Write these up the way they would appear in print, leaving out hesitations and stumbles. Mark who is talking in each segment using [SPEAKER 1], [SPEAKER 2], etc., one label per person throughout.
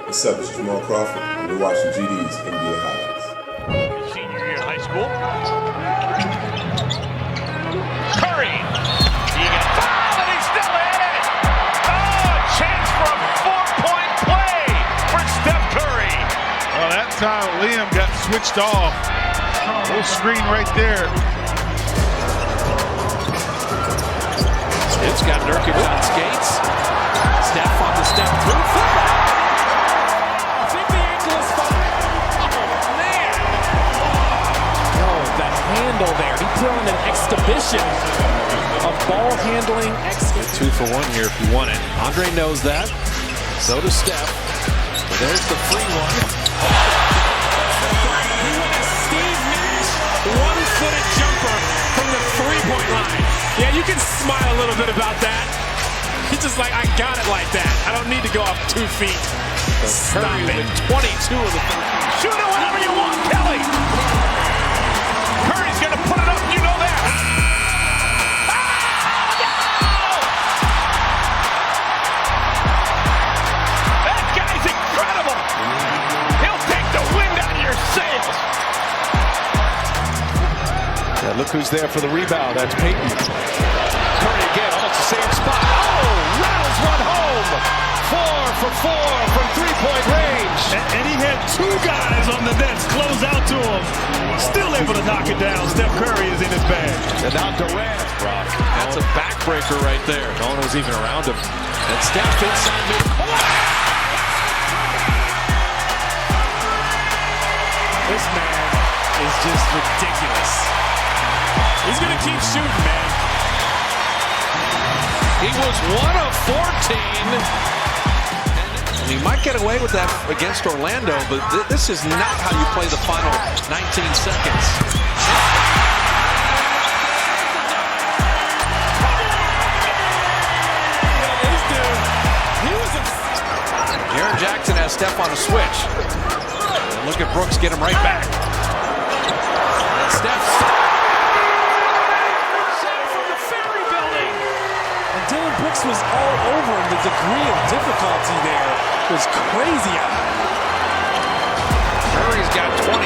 [SPEAKER 1] What's up, it's Jamal Crawford, and you're watching GD's NBA Highlights.
[SPEAKER 2] Senior year in high school. Curry. He gets fouled, and he's still in it. Oh, a chance for a four-point play for Steph Curry.
[SPEAKER 3] Well, that time Liam got switched off. Little screen right there.
[SPEAKER 4] It's got Nurkic on skates. Steph on the step through.
[SPEAKER 5] There. He put on an exhibition of ball handling.
[SPEAKER 4] 2 for 1 here if you want it. Andre knows that. So does Steph. But there's the free one.
[SPEAKER 5] He went a Steve Nash one-footed jumper from the three-point line. Yeah, you can smile a little bit about that. He's just like, I got it like that. I don't need to go off 2 feet.
[SPEAKER 4] Curry with 22 of the 13.
[SPEAKER 2] Shoot it whenever you want, Kelly. Curry's going to put it up, you know that. Oh, no! That guy's incredible. He'll take the wind out of your sails.
[SPEAKER 4] Yeah, look who's there for the rebound. That's Payton. Curry again, almost the same spot. Oh, rattles one home. 4 for 4 from three-point range.
[SPEAKER 6] And he had 2 guys on the Nets close out to him. Still able to knock it down. Steph Curry is in his bag.
[SPEAKER 4] And now Durant. Brock. That's a backbreaker right there. No one was even around him. And Steph inside midcourt.
[SPEAKER 5] This man is just ridiculous. He's going to keep shooting, man.
[SPEAKER 4] He was 1 of 14. He might get away with that against Orlando, but this is not how you play the final 19 seconds. Jaren Jackson has Steph on a switch. And look at Brooks get him right back. And Steph
[SPEAKER 5] From the Ferry Building. And Dylan Brooks was all over him. The degree of difficulty there was crazy.
[SPEAKER 4] Curry's got 23.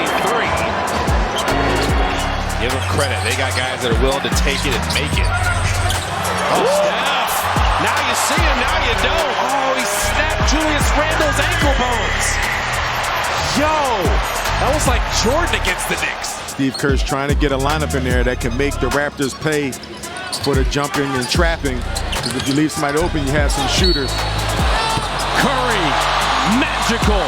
[SPEAKER 4] Give him credit. They got guys that are willing to take it and make it. Oh, Steph. Now you see him, now you don't. Oh, he snapped Julius Randle's ankle bones. Yo,
[SPEAKER 5] That was like Jordan against the Knicks.
[SPEAKER 3] Steve Kerr's trying to get a lineup in there that can make the Raptors pay for the jumping and trapping. Because if you leave somebody open, you have some shooters.
[SPEAKER 5] Curry, magical.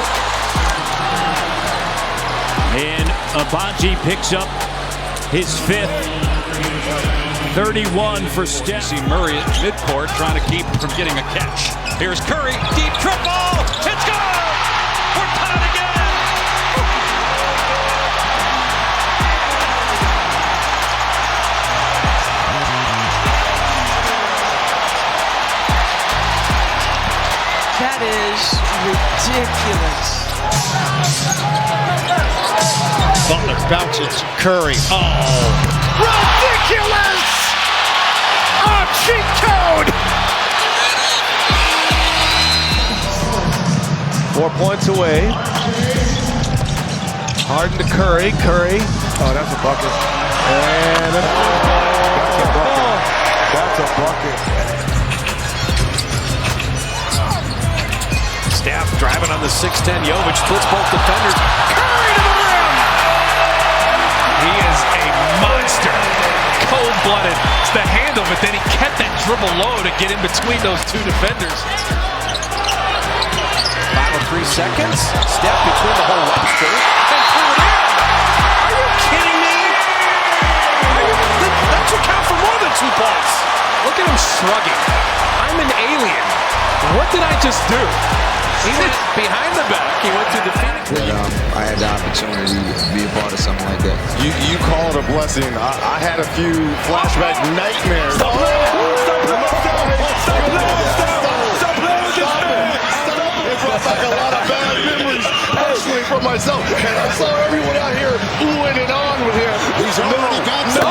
[SPEAKER 5] And Agbaji picks up his 5th. 31 for Steph.
[SPEAKER 4] see Murray at midcourt trying to keep from getting a catch. Here's Curry, deep triple. It's good. We're tied again.
[SPEAKER 7] That is ridiculous.
[SPEAKER 4] Butler bounces Curry. Oh,
[SPEAKER 2] Ridiculous! A cheat code!
[SPEAKER 4] 4 points away. Harden to Curry. Curry.
[SPEAKER 3] Oh, that's a bucket. And that's a bucket. That's a bucket.
[SPEAKER 4] Steph driving on the 6'10". Jovic splits both defenders. Curry to the rim. He is a monster. Cold-blooded. It's the handle, but then he kept that dribble low to get in between those 2 defenders. Final 3 seconds. Steph between the whole roster. And threw it in. Are you kidding me? That should count for more than 2 points. Look at him shrugging. I'm an alien. What did I just do? He went behind the back. He went to the Phoenix.
[SPEAKER 8] I had the opportunity to be a part of something like that.
[SPEAKER 3] You call it a blessing. I had a few flashback nightmares.
[SPEAKER 2] Stop playing with this man!
[SPEAKER 3] It brought back a lot of bad memories, personally for myself. And I saw everyone out here oohing and on with him. He's already got some.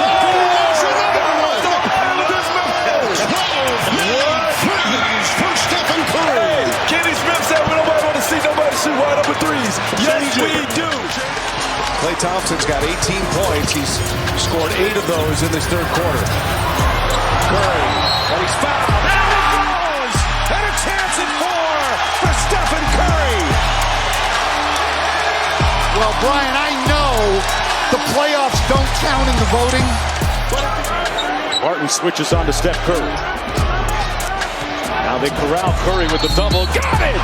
[SPEAKER 6] wide open threes. Yes, we do.
[SPEAKER 4] Klay Thompson's got 18 points. He's scored 8 of those in this third quarter. Curry, and he's fouled. And it goes! And a chance at 4 for Stephen Curry.
[SPEAKER 3] Well, Brian, I know the playoffs don't count in the voting.
[SPEAKER 4] Martin switches on to Steph Curry. Now they corral Curry with the double. Got it!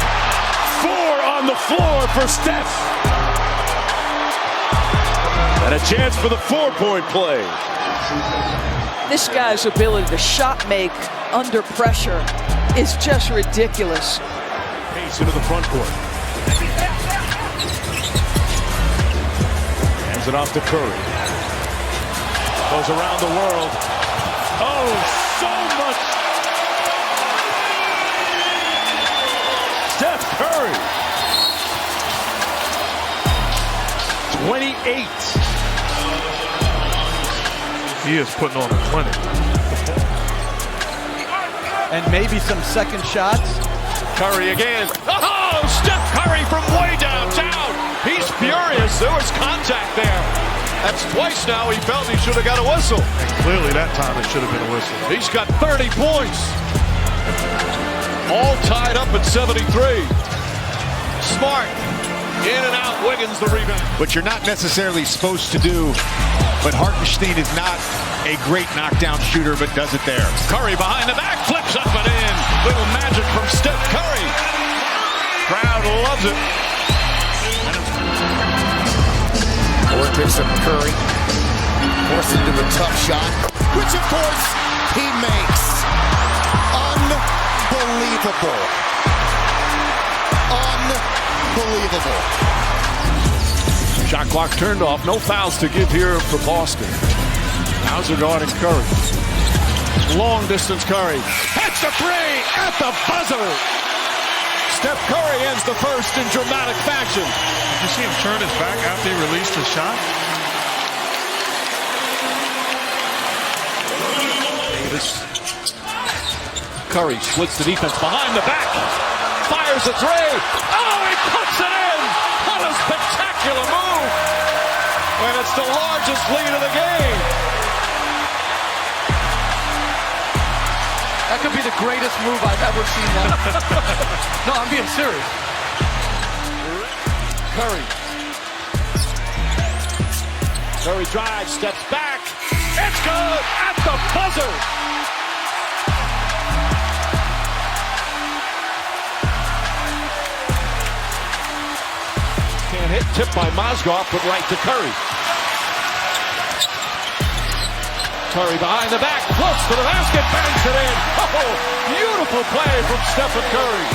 [SPEAKER 6] 4 on the floor for Steph.
[SPEAKER 4] And a chance for the 4-point play.
[SPEAKER 7] This guy's ability to shot make under pressure is just ridiculous.
[SPEAKER 4] Pace into the front court. Hands it off to Curry. Goes around the world.
[SPEAKER 6] Oh, so much.
[SPEAKER 4] Steph Curry. 28.
[SPEAKER 6] He is putting on a clinic.
[SPEAKER 9] And maybe some second shots.
[SPEAKER 4] Curry again. Oh, Steph Curry from way downtown. He's furious. There was contact there. That's twice now he felt he should have got a whistle.
[SPEAKER 6] And clearly that time it should have been a whistle.
[SPEAKER 4] He's got 30 points. All tied up at 73. Smart. In and out. Wiggins the rebound.
[SPEAKER 10] But you're not necessarily supposed to do. But Hartenstein is not a great knockdown shooter, but does it there.
[SPEAKER 4] Curry behind the back. Flips up and in. Little magic from Steph Curry. Crowd loves it.
[SPEAKER 3] Ford picks up Curry. Forced into a tough shot, which of course he makes. Unbelievable. Unbelievable.
[SPEAKER 4] Shot clock turned off. No fouls to give here for Boston. Hauser guarding Curry. Long distance Curry. Hits the 3 at the buzzer. Steph Curry ends the first in dramatic fashion.
[SPEAKER 6] Did you see him turn his back after he released his shot?
[SPEAKER 4] Curry splits the defense behind the back. Fires a 3. Oh, he puts it in. What a spectacular move. And it's the largest lead of the game.
[SPEAKER 9] That could be the greatest move I've ever seen. No, I'm being serious.
[SPEAKER 4] Curry. Curry drives, steps back. It's good at the buzzer. Can't hit, tipped by Mozgov, but right to Curry. Curry behind the back, floats to the basket, banks it in. Oh, beautiful play from Stephen Curry.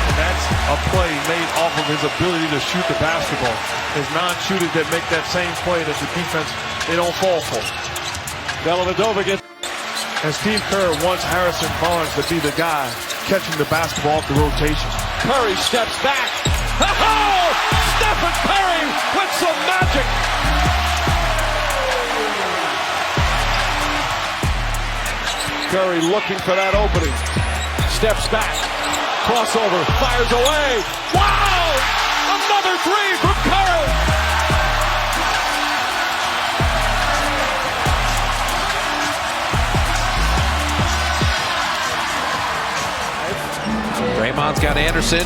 [SPEAKER 6] And that's a play made off of his ability to shoot the basketball. There's non-shooters that make that same play that the defense, they don't fall for.
[SPEAKER 4] Dellavedova gets.
[SPEAKER 6] And Steve Kerr wants Harrison Barnes to be the guy catching the basketball off the rotation.
[SPEAKER 4] Curry steps back. Oh, Stephen Curry with some magic. Curry looking for that opening. Steps back. Crossover. Fires away. Wow! Another 3 from Curry.
[SPEAKER 11] Draymond's got Anderson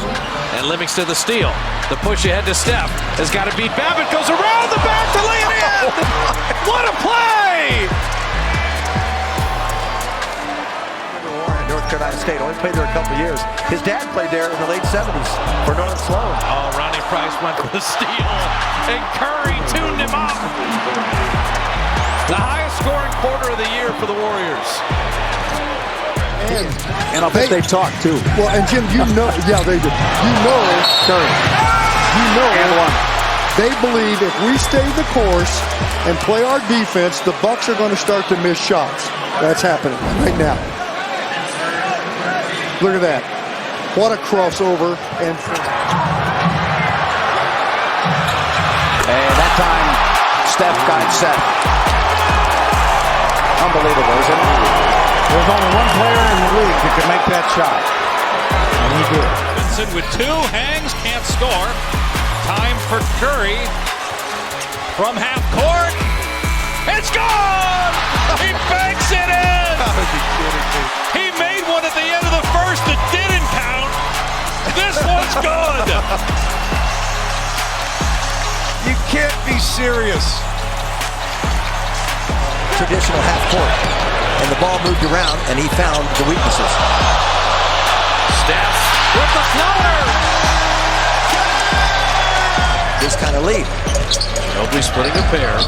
[SPEAKER 11] and Livingston the steal. The push ahead to Steph has got to beat Babbitt. Goes around the back to lay it in. What a play!
[SPEAKER 12] North Carolina State only played there a couple years. His dad played there in the late 70s for Northern Sloan.
[SPEAKER 11] Oh, Ronnie Price went for the steal, and Curry tuned him up. The highest scoring quarter of the year for the Warriors.
[SPEAKER 12] And I'll bet they talk too.
[SPEAKER 3] Well, and Jim, you know, yeah, they do. You know,
[SPEAKER 12] Curry.
[SPEAKER 3] You know,
[SPEAKER 12] And one.
[SPEAKER 3] They believe if we stay the course and play our defense, the Bucks are going to start to miss shots. That's happening right now. Look at that. What a crossover. And
[SPEAKER 12] that time, Steph got it set. Unbelievable, isn't it? There's only one player in the league that can make that shot.
[SPEAKER 5] Vincent with two, hangs, can't score. Time for Curry from half court. It's gone! He banks it in! He made one at the end of the first that didn't count. This one's good!
[SPEAKER 10] You can't be serious.
[SPEAKER 12] Traditional half court. And the ball moved around, and he found the weaknesses.
[SPEAKER 11] Steph with the floater.
[SPEAKER 12] This kind of lead.
[SPEAKER 11] Ginobili splitting a pair.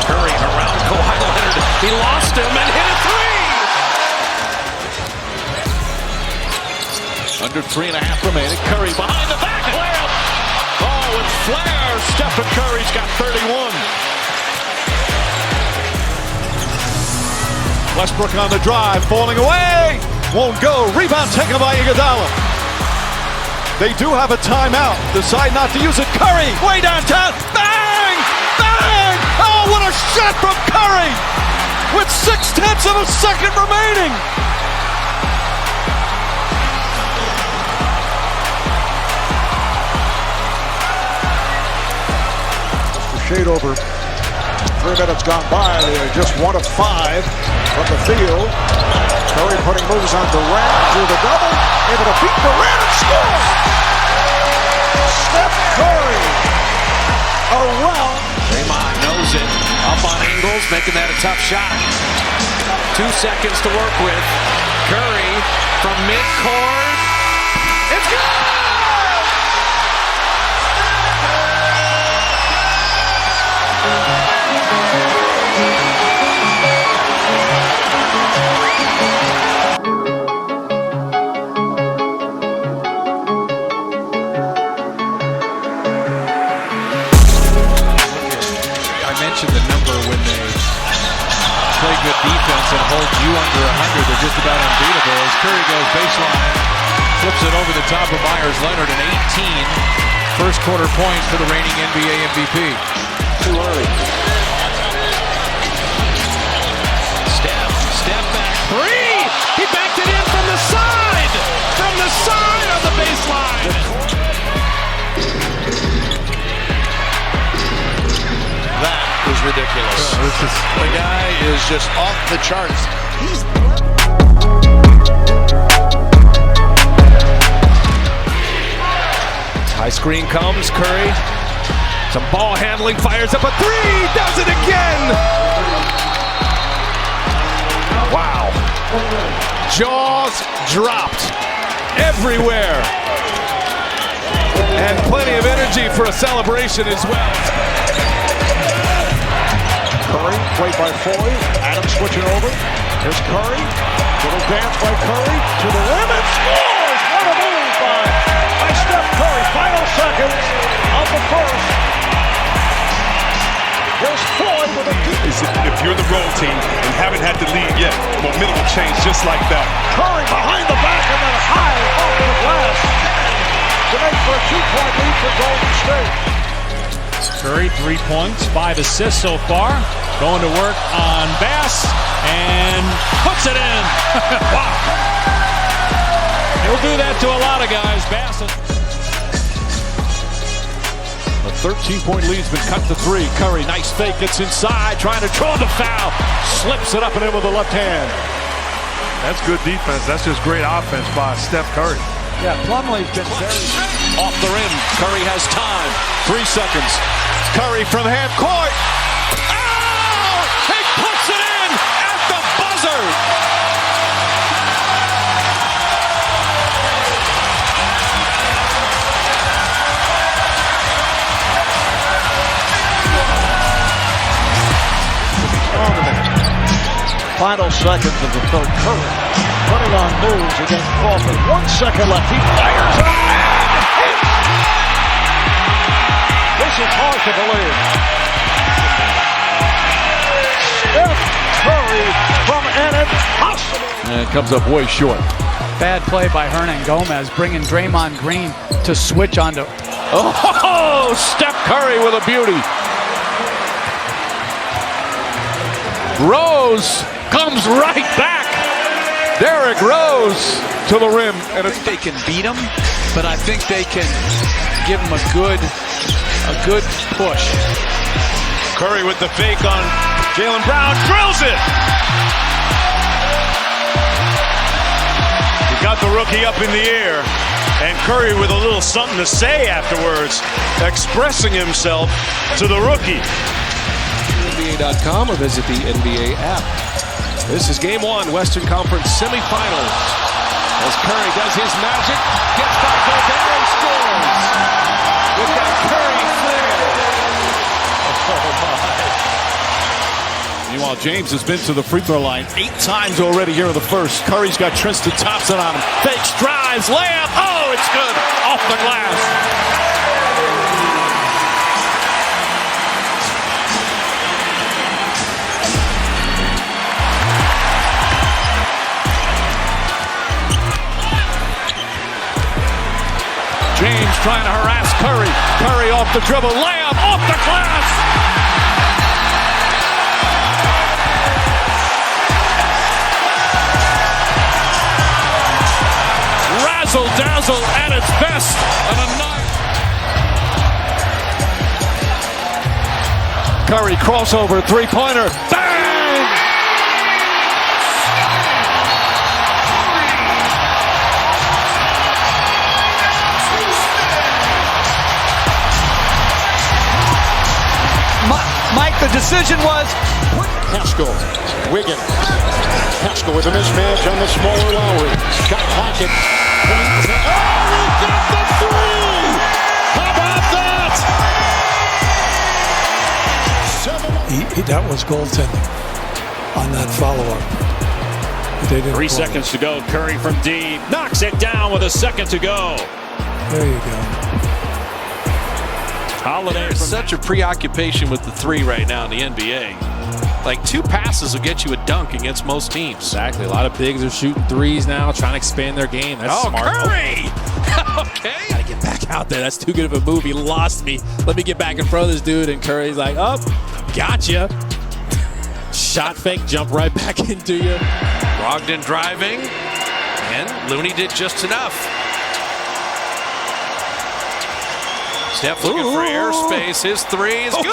[SPEAKER 11] Curry around Kawhi Leonard. He lost him and hit a three.
[SPEAKER 10] Under 3.5 remaining. Curry behind the back layup. Oh, with flair. Stephen Curry's got 31. Westbrook on the drive, falling away. Won't go. Rebound taken by Iguodala. They do have a timeout. Decide not to use it. Curry, way downtown. Bang! Bang! Oh, what a shot from Curry! With 0.6 of a second remaining.
[SPEAKER 13] Shade over. 3 minutes gone by. They are just 1 of 5 from the field. Curry putting moves on Durant through the double. Able to beat Durant and score. Steph Curry around.
[SPEAKER 11] Draymond knows it. Up on Ingles, making that a tough shot. 2 seconds to work with. Curry from midcourt. It's good!
[SPEAKER 4] The number when they play good defense and hold you under 100, they're just about unbeatable. As Curry goes baseline, flips it over the top of Myers Leonard, and 18 first quarter points for the reigning NBA MVP.
[SPEAKER 12] Too early.
[SPEAKER 5] Step back three. He backed it in from the side. From the side on the baseline.
[SPEAKER 3] Is ridiculous. The guy is just off the charts.
[SPEAKER 4] High screen comes, Curry. Some ball handling, fires up a three, does it again! Wow. Jaws dropped everywhere. And plenty of energy for a celebration as well.
[SPEAKER 13] Curry, played by Foley. Adams switching over. Here's Curry. Little dance by Curry. To the rim and scores! What a move by Steph Curry. Final seconds of the first. Here's Floyd with a deep.
[SPEAKER 14] If you're the road team and haven't had the lead yet, momentum will change just like that.
[SPEAKER 13] Curry behind the back and then high off the glass to make for a 2-point lead for Golden State.
[SPEAKER 5] Curry, 3 points, 5 assists so far. Going to work on Bass and puts it in. Wow. He'll do that to a lot of guys. Bass.
[SPEAKER 6] A 13-point lead's been cut to 3. Curry, nice fake, gets inside, trying to draw the foul. Slips it up and in with the left hand. That's good defense. That's just great offense by Steph Curry.
[SPEAKER 12] Yeah, Plumlee's been very...
[SPEAKER 10] Off the rim. Curry has time. 3 seconds. Curry from half court. Oh! He puts it in at the buzzer.
[SPEAKER 13] Final seconds of the third. Curry putting on moves against Crawford. 1 second left. He fires it. This is hard to believe. Steph Curry from an impossible.
[SPEAKER 6] And it comes up way short.
[SPEAKER 9] Bad play by Hernan Gomez, bringing Draymond Green to switch onto.
[SPEAKER 10] Oh, Steph Curry with a beauty. Rose comes right back. Derrick Rose to the rim. And
[SPEAKER 9] I think they can beat him, but I think they can give him a good push.
[SPEAKER 6] Curry with the fake on Jaylen Brown, drills it! He got the rookie up in the air, and Curry with a little something to say afterwards, expressing himself to the rookie.
[SPEAKER 4] NBA.com or visit the NBA app. This is game one, Western Conference semifinals. As Curry does his magic, gets by Gobert and scores. With that Curry flair.
[SPEAKER 10] Meanwhile, James has been to the free throw line 8 times already here in the first. Curry's got Tristan Thompson on him. Fakes, drives, layup. Oh, it's good. Off the glass. James trying to harass Curry. Curry off the dribble. Layup off the glass. Razzle dazzle at its best. And a Curry crossover, three-pointer. Bang!
[SPEAKER 9] Mike, the decision was
[SPEAKER 13] Haskell, Wiggins. Haskell with a mismatch on the smaller Lowry. Got pocket. Oh, he got the three! How about that?
[SPEAKER 15] That was goaltending on that follow-up.
[SPEAKER 6] 3 seconds to go. Curry from deep knocks it down with a second to go.
[SPEAKER 15] There you go.
[SPEAKER 11] Holiday. There's such a preoccupation with the three right now in the NBA. Like 2 passes will get you a dunk against most teams.
[SPEAKER 4] Exactly. A lot of bigs are shooting threes now, trying to expand their game. That's smart.
[SPEAKER 11] Curry! Okay.
[SPEAKER 4] Gotta get back out there. That's too good of a move. He lost me. Let me get back in front of this dude. And Curry's like, oh, gotcha. Shot fake, jump right back into you.
[SPEAKER 11] Brogdon driving. And Looney did just enough. Steph looking for airspace. His three is good.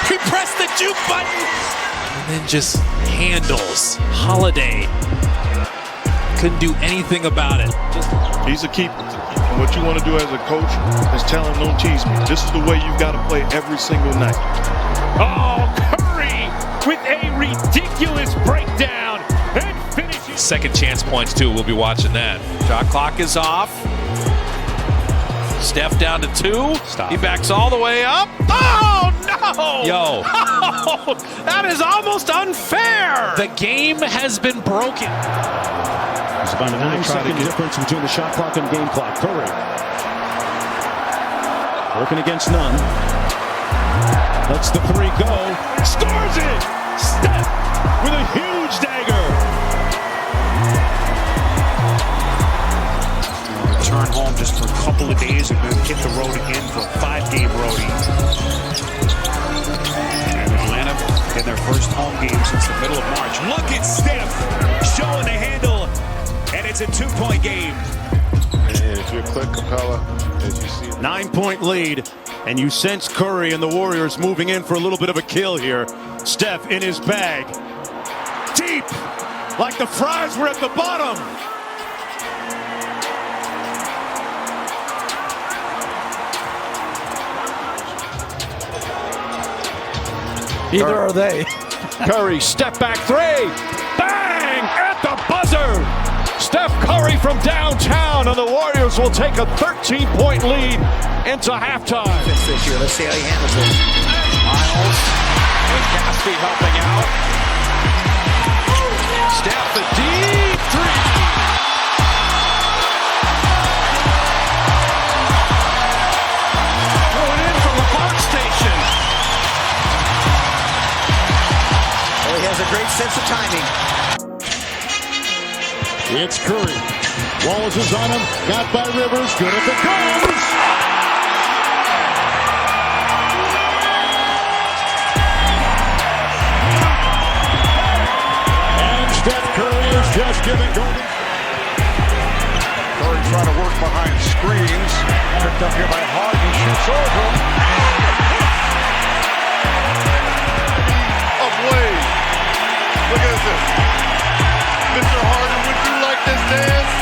[SPEAKER 4] He pressed the juke button. And then just handles Holiday. Couldn't do anything about it.
[SPEAKER 14] He's a keeper. And what you want to do as a coach is tell him, don't tease me. This is the way you've got to play every single night.
[SPEAKER 2] Oh, Curry with a ridiculous breakdown and finishing.
[SPEAKER 4] Second chance points, too. We'll be watching that.
[SPEAKER 11] Shot clock is off. Steph down to 2. Stop. He backs all the way up. Oh, no!
[SPEAKER 4] Yo.
[SPEAKER 11] Oh, that is almost unfair.
[SPEAKER 4] The game has been broken.
[SPEAKER 13] It's about a 9-second difference between the shot clock and game clock. Curry working against none. Lets the three go. Scores it! Steph with a huge dagger.
[SPEAKER 2] Return home just for a couple of days and then hit the road again for a 5-game roadie. And Atlanta in their first home game since the middle of March. Look at Steph showing the handle, and it's a 2-point game.
[SPEAKER 3] And if you're Clint Capella, as you see,
[SPEAKER 13] 9-point lead, and you sense Curry and the Warriors moving in for a little bit of a kill here. Steph in his bag. Deep, like the fries were at the bottom.
[SPEAKER 15] Neither are they.
[SPEAKER 10] Curry, step back three. Bang! At the buzzer. Steph Curry from downtown, and the Warriors will take a 13-point lead into halftime.
[SPEAKER 12] This year. Let's see how he handles it.
[SPEAKER 11] Miles with Gatsby helping out. Steph the deep 3. Going in from the Park Station.
[SPEAKER 12] Oh, he has a great sense of timing.
[SPEAKER 13] It's Curry. Wallace is on him. Got by Rivers. Good if it goes. And Steph Curry is Just giving Golden. Curry trying to work behind screens. Picked up here by Harden. Shoots over.
[SPEAKER 3] Of Wade. Look at this. Mr. Harden, would you like this dance?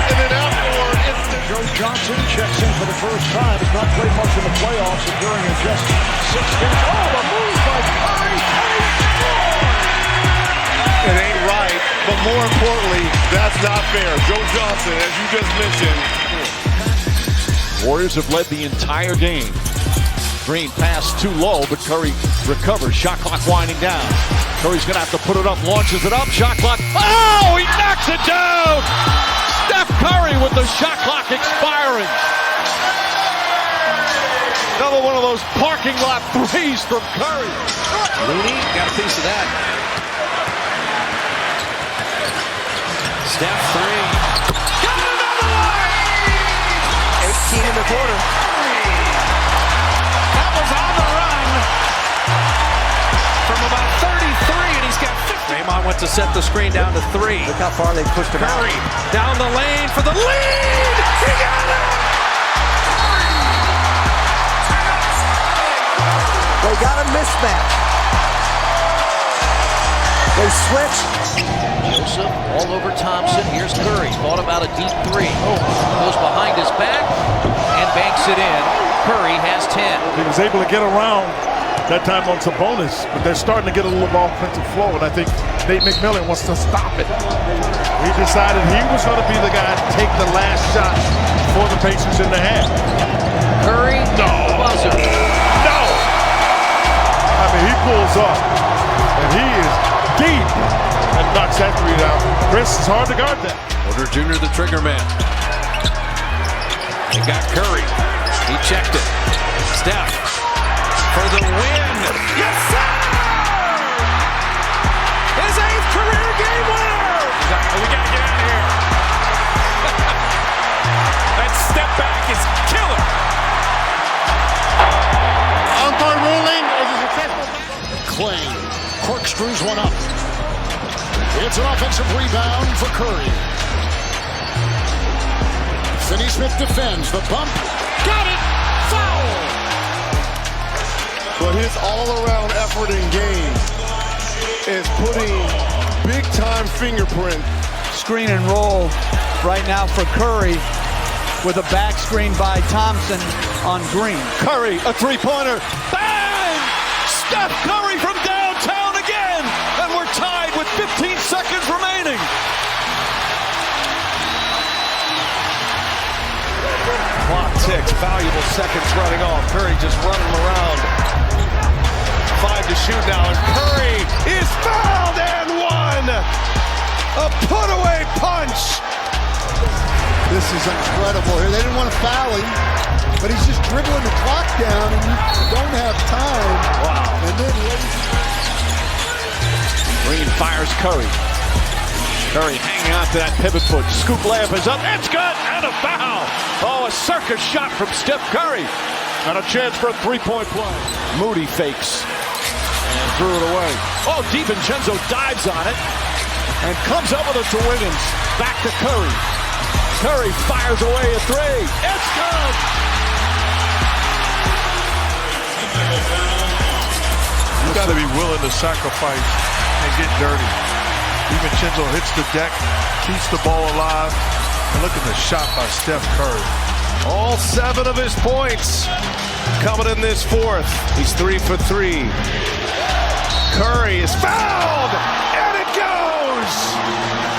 [SPEAKER 3] And then afterward, it's the...
[SPEAKER 13] Joe Johnson checks in for the first time. Has not played much in the playoffs, appearing in just 6 games. Oh, the move by Curry.
[SPEAKER 3] It ain't right, but more importantly, that's not fair. Joe Johnson, as you just mentioned.
[SPEAKER 10] Warriors have led the entire game. Green pass too low, but Curry recovers. Shot clock winding down. Curry's going to have to put it up, launches it up. Shot clock. Oh, he knocks it down! Steph Curry with the shot clock expiring. Another one of those parking lot threes from Curry.
[SPEAKER 11] Looney got a piece of that. Steph 3. Got another one!
[SPEAKER 12] 18 in the quarter.
[SPEAKER 11] That was on the run from about 33, and he's got 50. Draymond went to set the screen down to 3.
[SPEAKER 12] Look how far they pushed him
[SPEAKER 11] Curry
[SPEAKER 12] out.
[SPEAKER 11] down the lane for the lead. He got it!
[SPEAKER 12] They got a mismatch. They switch.
[SPEAKER 11] Joseph all over Thompson. Here's Curry. Thought about a deep 3. Goes behind his back and banks it in. Curry has 10.
[SPEAKER 6] He was able to get around that time on Sabonis, but they're starting to get a little offensive flow, and I think Nate McMillan wants to stop it. He decided he was going to be the guy to take the last shot for the Pacers in the half.
[SPEAKER 11] Curry,
[SPEAKER 6] no.
[SPEAKER 11] Buzzer.
[SPEAKER 6] No! I mean, he pulls up, and he is deep and knocks that 3 down. Chris, it's hard to guard that.
[SPEAKER 11] Porter Jr., the trigger man. They got Curry. He checked it. Steph for the win. Yes, sir! His 8th career game winner!
[SPEAKER 5] We got to get out of here. That step back is killer.
[SPEAKER 13] Umpire ruling is a successful. Clay corkscrews one up. It's an offensive rebound for Curry. Finney-Smith defends the bump. Got it! Foul!
[SPEAKER 3] But his all-around effort in game is putting big-time fingerprint.
[SPEAKER 9] Screen and roll right now for Curry with a back screen by Thompson on Green.
[SPEAKER 10] Curry, a 3-pointer. Bang! Steph Curry from downtown again! And we're tied with 15 seconds remaining. Clock ticks, valuable seconds running off. Curry just running around. 5 to shoot now, and Curry is fouled and 1! A put-away punch!
[SPEAKER 3] This is incredible here. They didn't want to foul him, but he's just dribbling the clock down, and you don't have time.
[SPEAKER 10] Wow.
[SPEAKER 3] And then
[SPEAKER 10] Green fires Curry. Curry hanging on to that pivot foot. Scoop layup is up. It's good! And a foul! Oh, a circus shot from Steph Curry. And a chance for a 3-point play. Moody fakes. And threw it away. Oh, DiVincenzo dives on it. And comes up with it to Wiggins. Back to Curry. Curry fires away a 3. It's good!
[SPEAKER 6] You got to be willing to sacrifice and get dirty. DiVincenzo hits the deck, keeps the ball alive, and look at the shot by Steph Curry.
[SPEAKER 2] All 7 of his points coming in this 4th. He's 3 for 3. Curry is fouled, and it goes!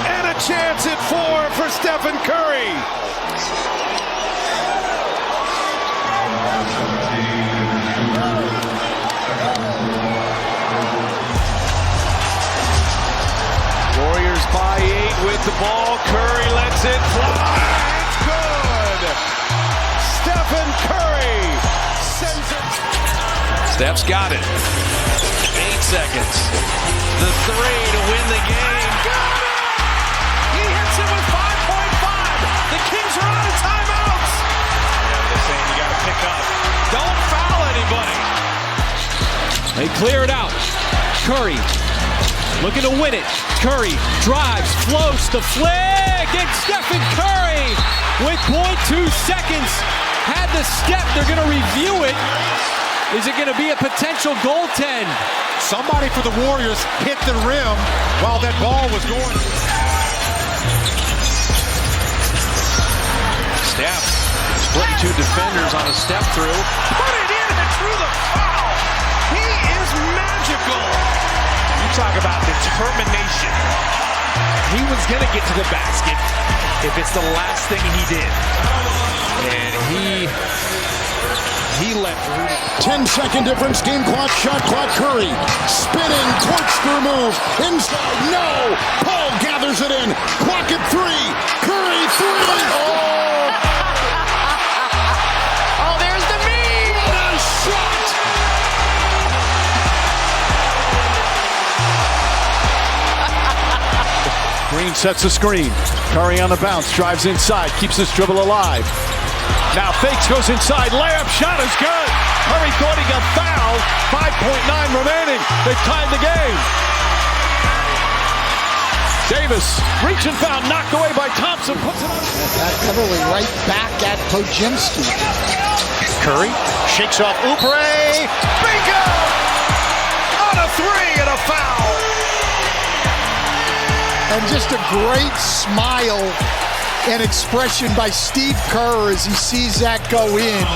[SPEAKER 2] And a chance at 4 for Stephen Curry. Warriors by 8 with the ball. Curry lets it fly. Good. Stephen Curry sends it.
[SPEAKER 11] Steph's got it. 8 seconds. The 3 to win the game.
[SPEAKER 2] Got it! He hits it with 5.5. The Kings are out of timeouts.
[SPEAKER 5] Yeah, they're saying you got to pick up.
[SPEAKER 2] Don't foul anybody.
[SPEAKER 11] They clear it out. Curry
[SPEAKER 4] looking to win it. Curry drives, floats, the flick, and Stephen Curry with 0.2 seconds had the step. They're going to review it. Is it going to be a potential goaltend?
[SPEAKER 13] Somebody for the Warriors hit the rim while that ball was going.
[SPEAKER 11] Steph splitting two defenders on a step through. Put it in and through the foul. He is magical.
[SPEAKER 5] You talk about determination. He was going to get to the basket if it's the last thing he did. And he let
[SPEAKER 3] 10-second difference, game clock, shot clock. Curry spinning, corkscrew move, inside, no! Paul gathers it in, clock at 3, Curry 3!
[SPEAKER 11] Oh, there's the meme!
[SPEAKER 3] What a shot!
[SPEAKER 10] Green sets a screen. Curry on the bounce, drives inside, keeps this dribble alive. Now fakes, goes inside, layup, shot is good. Curry thought he got fouled. 5.9 remaining. They've tied the game. Davis, reach and foul, knocked away by Thompson. Puts it on.
[SPEAKER 16] That Everly right back at Podziemski.
[SPEAKER 13] Curry shakes off Oubre. Bingo! On a 3 and a foul.
[SPEAKER 16] And just a great smile and expression by Steve Kerr as he sees that go in.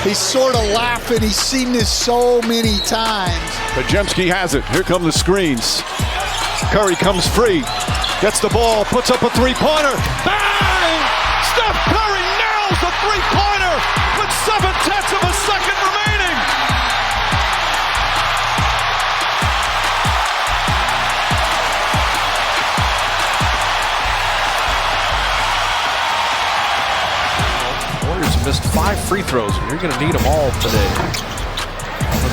[SPEAKER 16] He's sort of laughing. He's seen this so many times.
[SPEAKER 10] Podziemski has it. Here come the screens. Curry comes free. Gets the ball, puts up a three-pointer. Bang! Steph Curry nails a three-pointer with 7/10 of a second remaining.
[SPEAKER 11] Warriors have missed 5 free throws. You're going to need them all today.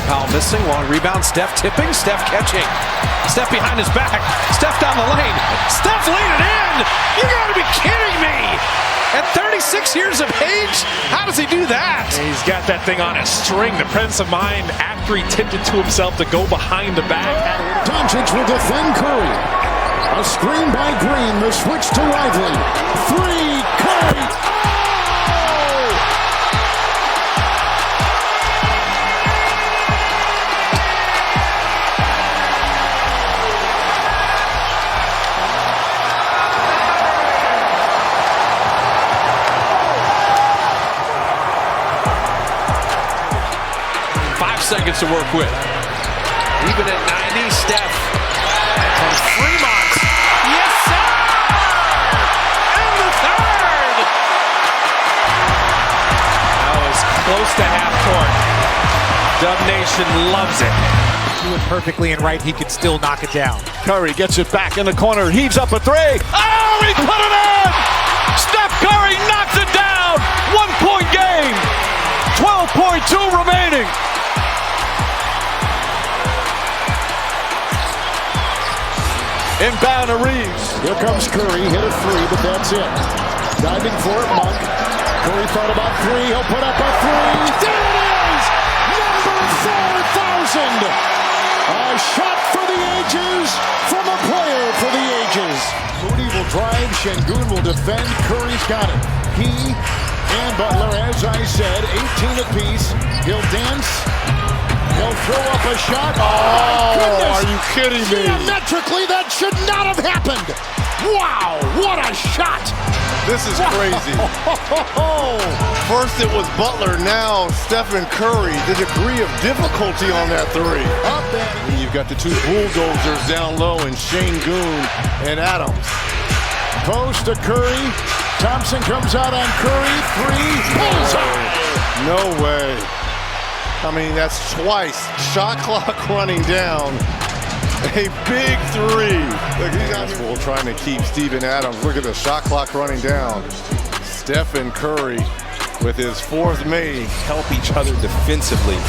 [SPEAKER 11] Powell missing, long rebound, Steph tipping, Steph catching. Steph behind his back, Steph down the lane. Steph laid it in! You gotta be kidding me! At 36 years of age, how does he do that?
[SPEAKER 5] He's got that thing on a string. The presence of mind after he tipped it to himself to go behind the back.
[SPEAKER 3] Doncic will defend Curry. A screen by Green, the switch to Lively. 3, Curry!
[SPEAKER 11] 5 seconds to work with. Even at 90, Steph from Fremont. Yes, sir! And the third!
[SPEAKER 5] That was close to half court. Dub Nation loves it.
[SPEAKER 13] Do it perfectly and right, he could still knock it down.
[SPEAKER 10] Curry gets it back in the corner, heaves up a 3. Oh, he put it in! Steph Curry knocks it down! 1-point game! 12.2 remaining! Inbound to Reeves.
[SPEAKER 3] Here comes Curry, hit a 3, but that's it. Diving for it, Monk. Curry thought about 3, he'll put up a 3. There it is! Number 4,000! A shot for the ages from a player for the ages. Moody will drive, Şengün will defend, Curry's got it. He and Butler, as I said, 18 apiece. He'll dance. He'll throw up a shot.
[SPEAKER 14] Oh, are you kidding me?
[SPEAKER 3] Geometrically, that should not have happened. Wow, what a shot.
[SPEAKER 14] This is crazy. First it was Butler, now Stephen Curry. The degree of difficulty on that 3.
[SPEAKER 3] Up there.
[SPEAKER 14] You've got the 2 bulldozers down low in Şengün and Adams.
[SPEAKER 3] Post to Curry. Thompson comes out on Curry. 3. Bullseye.
[SPEAKER 14] No way. I mean, that's twice. Shot clock running down. A big 3. Look, he's out here trying to keep Steven Adams. Look at the shot clock running down. Stephen Curry with his 4th made.
[SPEAKER 12] Help each other defensively.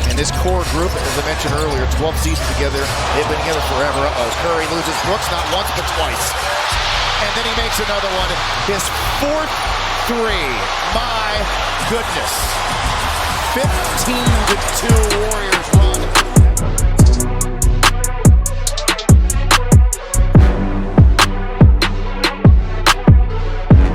[SPEAKER 12] And this core group, as I mentioned earlier, 12 seasons together. They've been together forever. Curry loses Brooks not once but twice. And then he makes another one. His 4th 3. My goodness. 15-2 Warriors.